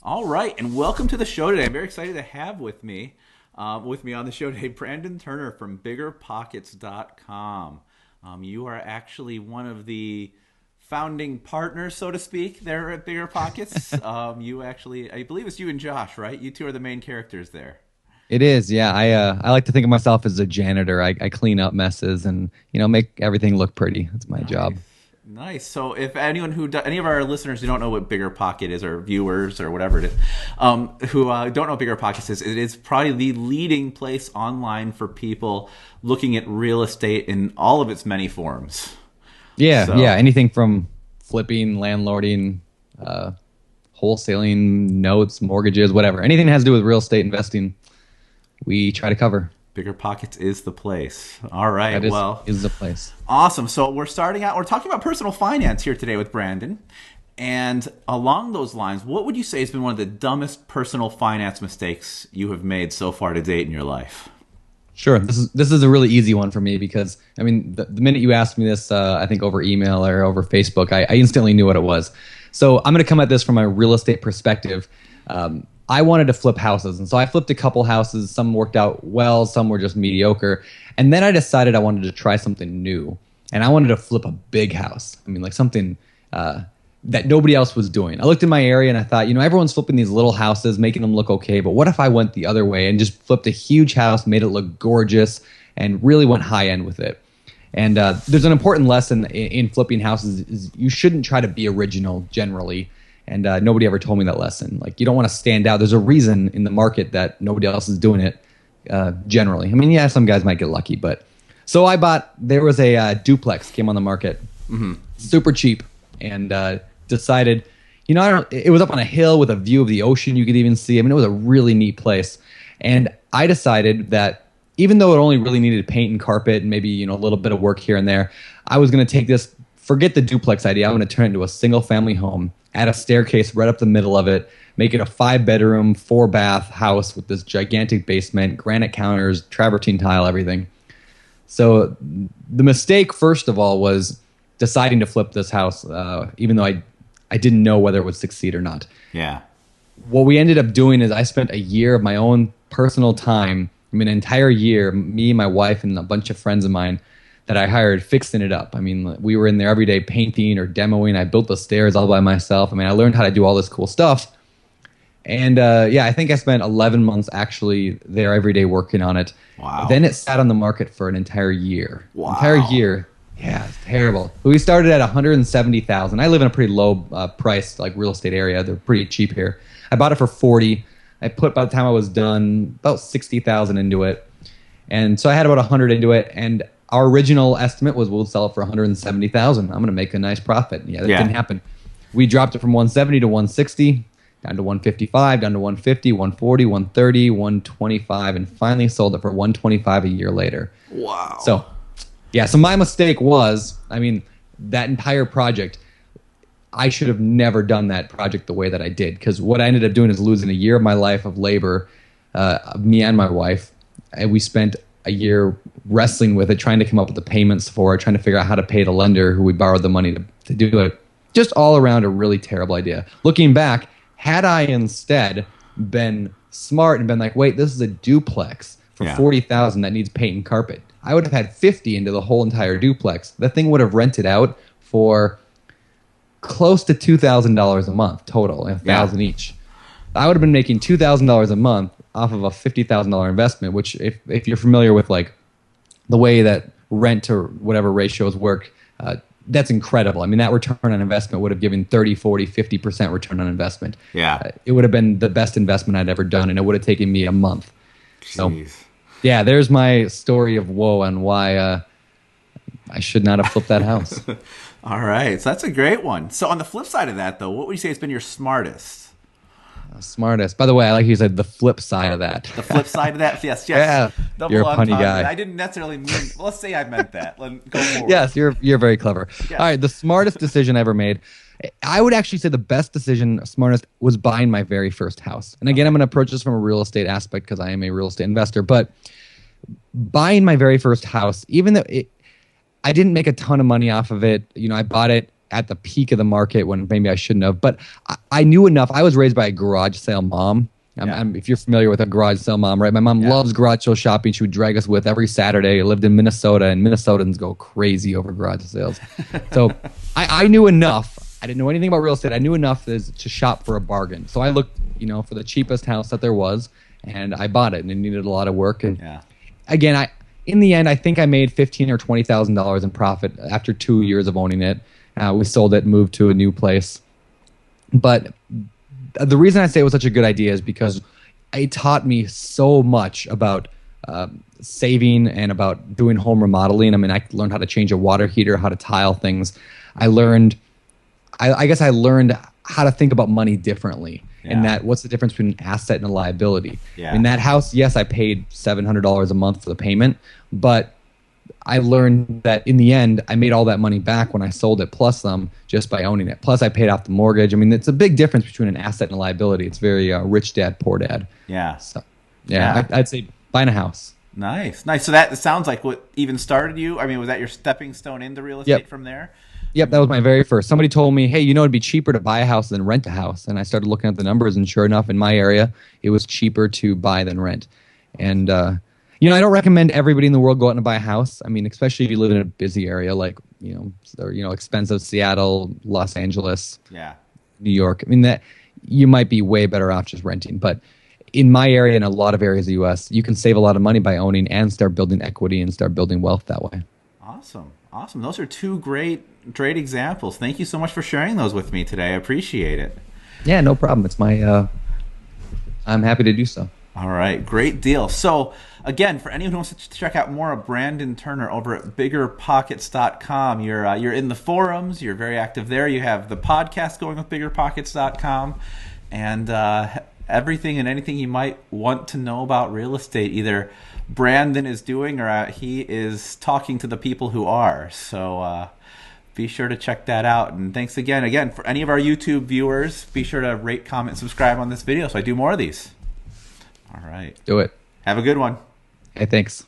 All right, and welcome to the show today. I'm very excited to have with me on the show today, Brandon Turner from BiggerPockets.com. You are actually one of the founding partners, so to speak, there at Bigger Pockets. You actually, I believe it's you and Josh, right? You two are the main characters there. It is, yeah. I like to think of myself as a janitor. I clean up messes and make everything look pretty. That's my Nice. job. Nice. So, if anyone any of our listeners who don't know what Bigger Pocket is, or viewers, or whatever it is, who don't know what Bigger Pockets is, it is probably the leading place online for people looking at real estate in all of its many forms. Yeah, So, yeah. Anything from flipping, landlording, uh, wholesaling, notes, mortgages, whatever. Anything that has to do with real estate investing, we try to cover. Bigger Pockets is the place. All right. That is Well, is the place. awesome. So we're starting out. We're talking about personal finance here today with Brandon. And along those lines, what would you say has been one of the dumbest personal finance mistakes you have made so far to date in your life? Sure. This is a really easy one for me because I mean the minute you asked me this, I think over email or over Facebook, I instantly knew what it was. So I'm going to come at this from a real estate perspective. I wanted to flip houses, and so I flipped a couple houses. Some worked out well, some were just mediocre, and then I decided I wanted to try something new, and I wanted to flip a big house. I mean, like something that nobody else was doing. I looked in my area and I thought, everyone's flipping these little houses, making them look okay, but what if I went the other way and just flipped a huge house, made it look gorgeous, and really went high end with it? And there's an important lesson in flipping houses is you shouldn't try to be original generally. And nobody ever told me that lesson. Like, you don't want to stand out. There's a reason in the market that nobody else is doing it generally. I mean, yeah, some guys might get lucky, but so there was a duplex came on the market, super cheap, and decided, it was up on a hill with a view of the ocean you could even see. I mean, it was a really neat place. And I decided that even though it only really needed paint and carpet and maybe, a little bit of work here and there, I was going to take this, forget the duplex idea. I'm going to turn it into a single family home, add a staircase right up the middle of it, make it a 5-bedroom, 4-bath house with this gigantic basement, granite counters, travertine tile, everything. So the mistake, first of all, was deciding to flip this house, even though I didn't know whether it would succeed or not. Yeah. What we ended up doing is I spent a year of my own personal time, an entire year, me, my wife, and a bunch of friends of mine that I hired fixing it up. I mean, we were in there every day painting or demoing. I built the stairs all by myself. I mean, I learned how to do all this cool stuff. And I think I spent 11 months actually there every day working on it. Wow. Then it sat on the market for an entire year. Wow. Entire year. Yeah, it's terrible. We started at 170,000. I live in a pretty low price like real estate area. They're pretty cheap here. I bought it for 40. I put by the time I was done about 60,000 into it. And so I had about 100 into it, and our original estimate was we'll sell it for 170,000. I'm going to make a nice profit. Yeah, that didn't happen. We dropped it from 170 to 160, down to 155, down to 150, 140, 130, 125, and finally sold it for 125 a year later. Wow. So, yeah, so my mistake was, that entire project, I should have never done that project the way that I did, because what I ended up doing is losing a year of my life of labor, me and my wife, and we spent a year wrestling with it, trying to come up with the payments for it, trying to figure out how to pay the lender who we borrowed the money to do it. Just all around a really terrible idea. Looking back, had I instead been smart and been like, wait, this is a duplex for 40,000 that needs paint and carpet, I would have had 50 into the whole entire duplex. The thing would have rented out for close to $2,000 a month total, 1,000 each. I would have been making $2,000 a month off of a $50,000 investment, which if you're familiar with like the way that rent to whatever ratios work, that's incredible. I mean, that return on investment would have given 30, 40, 50% return on investment. Yeah. It would have been the best investment I'd ever done, and it would have taken me a month. Jeez. So, yeah, there's my story of woe and why I should not have flipped that house. All right. So that's a great one. So on the flip side of that, though, what would you say has been your smartest? Smartest. By the way, I like you said the flip side of that. The flip side of that? Yes. Yeah. Double You're a punny entendre. guy. I didn't necessarily mean, well, let's say I meant that. Go forward. Yes, you're very clever. Yeah. All right, the smartest decision I ever made. I would actually say the best decision, smartest, was buying my very first house. And again, I'm going to approach this from a real estate aspect because I am a real estate investor. But buying my very first house, even though I didn't make a ton of money off of it, I bought it at the peak of the market when maybe I shouldn't have. But I knew enough. I was raised by a garage sale mom. If you're familiar with a garage sale mom, right? My mom loves garage sale shopping. She would drag us with every Saturday. I lived in Minnesota, and Minnesotans go crazy over garage sales. So I knew enough. I didn't know anything about real estate. I knew enough to shop for a bargain. So I looked, for the cheapest house that there was, and I bought it, and it needed a lot of work. And again, in the end, I think I made $15,000 or $20,000 in profit after 2 years of owning it. We sold it, moved to a new place. But the reason I say it was such a good idea is because it taught me so much about saving and about doing home remodeling. I mean, I learned how to change a water heater, how to tile things. I guess I learned how to think about money differently. And that what's the difference between an asset and a liability. In that house, yes, I paid $700 a month for the payment, but I learned that in the end, I made all that money back when I sold it, plus some, just by owning it. Plus, I paid off the mortgage. I mean, it's a big difference between an asset and a liability. It's very rich dad, poor dad. So, I'd say buying a house. Nice. So that sounds like what even started you. I mean, was that your stepping stone into real estate from there? Yep, that was my very first. Somebody told me, hey, it'd be cheaper to buy a house than rent a house. And I started looking at the numbers, and sure enough, in my area, it was cheaper to buy than rent. And, I don't recommend everybody in the world go out and buy a house. I mean, especially if you live in a busy area like, expensive Seattle, Los Angeles, New York. I mean, that you might be way better off just renting. But in my area and a lot of areas of the U.S., you can save a lot of money by owning and start building equity and start building wealth that way. Awesome. Those are two great examples. Thank you so much for sharing those with me today. I appreciate it. Yeah, no problem. It's I'm happy to do so. All right, great deal. So again, for anyone who wants to check out more of Brandon Turner over at biggerpockets.com, you're in the forums, you're very active there. You have the podcast going with biggerpockets.com, and everything and anything you might want to know about real estate, either Brandon is doing or he is talking to the people who are. So be sure to check that out. And thanks again for any of our YouTube viewers. Be sure to rate, comment, subscribe on this video so I do more of these. All right. Do it. Have a good one. Hey, thanks.